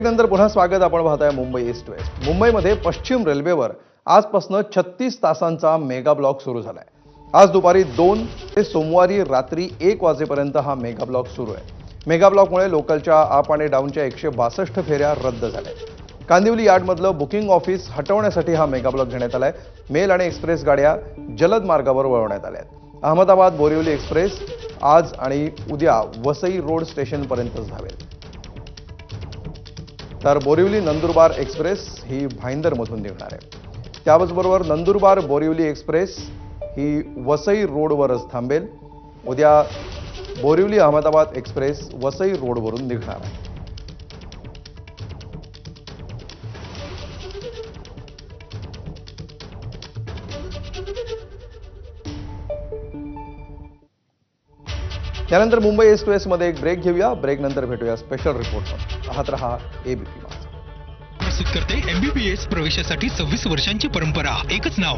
नंतर पुन्हा स्वागत. आपण पाहताय मुंबई ईस्ट वेस्ट. मुंबईमध्ये पश्चिम रेल्वेवर आजपासून 36 तासांचा मेगा ब्लॉक सुरू झालाय. आज दुपारी 2 ते सोमवारी रात्री 1 वाजेपर्यंत हा मेगा ब्लॉक सुरू आहे. मेगा ब्लॉकमुळे लोकलच्या अप आणि डाऊनच्या 162 फेऱ्या रद्द झाल्या. कांदिवली यार्डमधलं बुकिंग ऑफिस हटवण्यासाठी हा मेगा ब्लॉक घेण्यात आलाय. मेल आणि एक्सप्रेस गाड्या जलद मार्गावर वळवण्यात आल्या आहेत. अहमदाबाद बोरिवली एक्सप्रेस आज आणि उद्या वसई रोड स्टेशनपर्यंतच धावेल. तर बोरिवली नंदुरबार एक्सप्रेस ही भाईंदरमधून निघणार आहे. त्याचबरोबर नंदुरबार बोरिवली एक्सप्रेस ही वसई रोडवरच थांबेल. उद्या बोरिवली अहमदाबाद एक्सप्रेस वसई रोडवरून निघणार आहे. त्यानंतर मुंबई ईस्ट वेस्टमध्ये एक ब्रेक घेऊया. ब्रेक नंतर भेटूया स्पेशल रिपोर्टमध्ये. पाहत रहा एबीपी माझा. प्रस्तुत करते MBBS प्रवेशासाठी 26 वर्षांची परंपरा, एकच नाव.